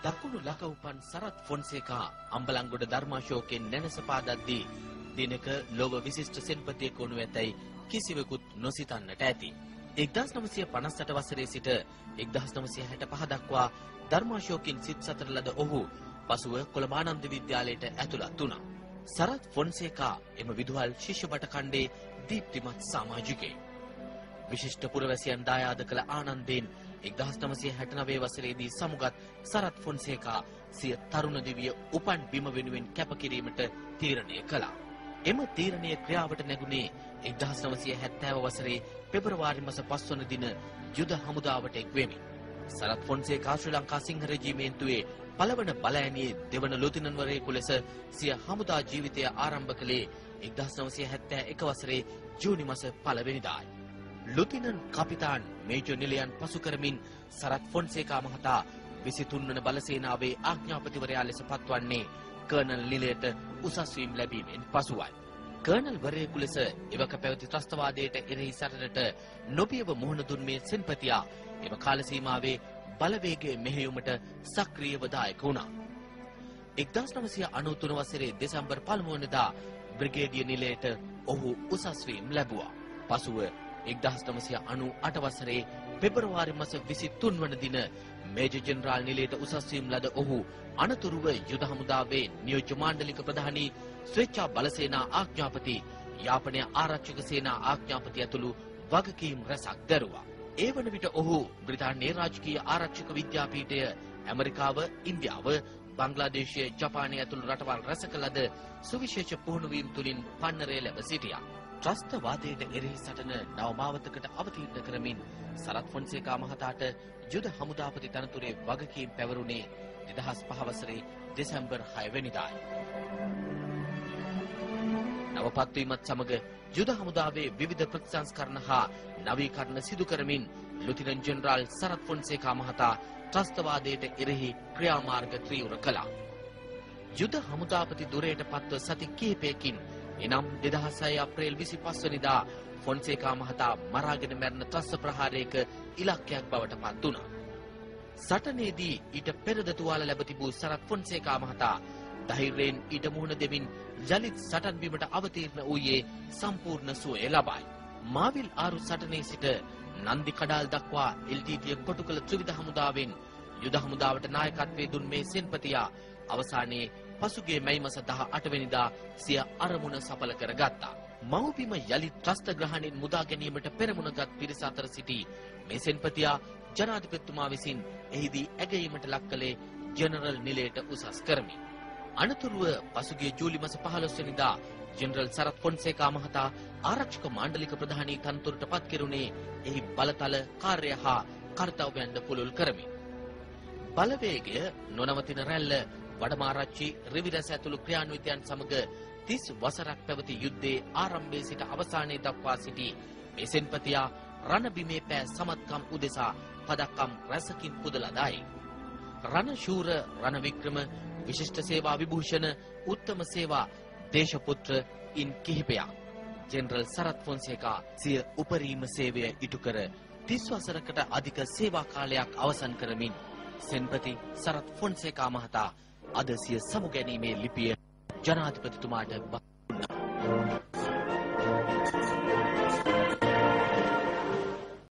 දකුණු ලකවුපන් සරත් ෆොන්සේකා අම්බලන්ගොඩ ධර්මාශෝකයෙන් නැනසපාදද්දී දිනක ලෝක විශිෂ්ට සෙන්පතියෙක් වනු ඇතැයි කිසිවෙකුත් නොසිතන්නට ඇති. 1958 වසරේ සිට 1965 දක්වා ධර්මාශෝකයෙන් සිත් සතර ලද ඔහු පසුව කොළඹ ආනන්ද විද්‍යාලයට ඇතුළත් වුණා. සරත් ෆොන්සේකා එම විදුහල් ශිෂ්‍ය බට ඛණ්ඩයේ දීප්තිමත් සමාජිකයෙක්. විශිෂ්ට පුරවැසියන් දායාද කළ ආනන්දයෙන් 1969 වසරේදී සමුගත් සරත් ෆොන්සේකා සිය තරුණ දිවිය උපන් බිම වෙනුවෙන් කැපකිරීමට තීරණය කළා. එම තීරණය ක්‍රියාවට නැගුණේ 1970 වසරේ පෙබරවාරි මාස 5 වන දින යුද හමුදාවට එක් වෙමින්. සරත් ෆොන්සේකා ශ්‍රී ලංකා සිංහ රෙජිමේන්තුවේ පළවන බලඇණියේ දෙවන ලොතිනන්වරයෙකු ලෙස සිය හමුදා ජීවිතය ආරම්භ කළේ 1971 වසරේ ජූනි මාස 1 වෙනිදායි. ලුතිනන් කපිතාන් මේජර් නිලයන් පසු කරමින් සරත් ෆොන්සේකා මහතා 23 වන බලසේනාවේ ආඥාපතිවරයා ලෙස පත්වන්නේ කර්නල් නිලයට උසස් වීම ලැබීමෙන් පසුවයි. කර්නල් වරයෙකු ලෙස එවක පැවති ත්‍රස්තවාදයට එරෙහි සටනට නොබියව මුහුණ දුන් මේ සෙන්පතියා එම කාල සීමාවේ බලවේගයේ මෙහෙයුමට සක්‍රියව දායක වුණා. 1993 වසරේ දෙසැම්බර් 1 වෙනිදා බ්‍රිගේඩියර් නිලයට ඔහු උසස් වීම ලැබුවා. පසුව 1998 වසරේ පෙබරවාරි මාස 23 වන දින මේජර් ජෙනරාල් නිලයට උසස් වීම ලද ඔහු අනතුරුව යුද හමුදාවේ නියෝජ්‍ය මාණ්ඩලික ප්‍රධානී ස්වේච්ඡා බලසේනා ආඥාපති යාපනය ආරක්ෂක සේනා ආඥාපති ඇතුළු වගකීම් රැසක් දැරුවා. ඒ වන විට ඔහු බ්‍රිතාන්‍ය රාජකීය ආරක්ෂක විද්‍යාපීඨය ඇමරිකාව, ඉන්දියාව, බංග්ලාදේශය, ජපානය ඇතුළු රටවල් රැසක ලද සුවිශේෂ පුහුණුවීම් තුලින් පන්නරය ලැබ සිටියා. ත්‍රස්තවාදයට එරෙහි සටන නවමාවතකට අවතීර්ණ කරමින් සරත් ෆොන්සේකා මහතාට යුද හමුදාපති තනතුරේ වගකීම් පැවරුණේ 2005 වසරේ දෙසැම්බර් 6 වෙනිදායි. නවපත් වීමත් සමග යුද හමුදාවේ විවිධ ප්‍රතිසංස්කරණ හා නවීකරණ සිදු කරමින් ලුතිනන්ට් ජෙනරාල් සරත් ෆොන්සේකා මහතා ත්‍රස්තවාදයට එරෙහි ක්‍රියාමාර්ග ත්‍රිවර කළා. යුද හමුදාපති දුරයට පත්ව සති කිහිපයකින් එනම් 2006 අප්‍රේල් 25 වෙනිදා ෆොන්සේකා මහතා මරාගෙන මැරෙන ත්‍රස්ත ප්‍රහාරයක ඉලක්කයක් බවට පත් වුණා. සටනේදී ඊට පෙරද තුවාල ලැබ තිබූ සරත් ෆොන්සේකා මහතා ධෛර්යයෙන් ඊට මුහුණ දෙමින් යලිත් සටන් බිමට අවතීර්ණ වූයේ සම්පූර්ණ සුවය ලබයි. මාවිල් ආරු සටනේ සිට නන්දි කඩාල් දක්වා LTT කොටු කළ ත්‍රිවිධ හමුදාවෙන් යුද හමුදාවට නායකත්වයේ දුන් මේ සෙන්පතියා අවසානයේ පසුගිය මැයි මාස 18 වෙනිදා සිය අරමුණ සඵල කරගත්තා. මව්බිම යලිත් ත්‍රස්ත ග්‍රහණයෙන් මුදා ගැනීමට පෙරමුණගත් පිරිස අතර සිටි මේ සෙන්පතියා ජනාධිපතිතුමා විසින් එහිදී ඇගයීමට ලක් කළේ ජෙනරල් නිලයට උසස් කරමින්. අනතුරුව පසුගිය ජූලි මාස 15 වෙනිදා ජෙනරල් සරත් ෆොන්සේකා මහතා ආරක්ෂක මාණ්ඩලික ප්‍රධානී තනතුරට පත් කෙරුණේ එහි බලතල කාර්ය හා කර්තව්‍යයන් පුළුල් කරමින්. බලවේගය නොනවතින රැල්ල වඩමාරච්චි රිවිරැස ඇතුළු ක්‍රියාන්විතයන් සමග 30 වසරක් පැවති යුද්ධයේ ආරම්භයේ සිට අවසානයේ දක්වා සිටි මේ සෙන්පතියා රණබිමේ පෑ සමත්කම් උදෙසා පදක්කම් රැසකින් පුදලා දායි. රණශූර, රණවික්‍රම, විශිෂ්ට සේවා විභූෂණ, උත්තම සේවා දේශපුත්‍ර ඉන් කිහිපයක්. ජෙනරල් සරත් ෆොන්සේකා සිය උපරිම සේවය ඉටු කර 30 වසරකට අධික සේවා කාලයක් අවසන් කරමින් සෙන්පති සරත් ෆොන්සේකා මහතා අද සිය සමුගැනීමේ ලිපිය ජනාධිපතිතුමාට බඳුන්නා.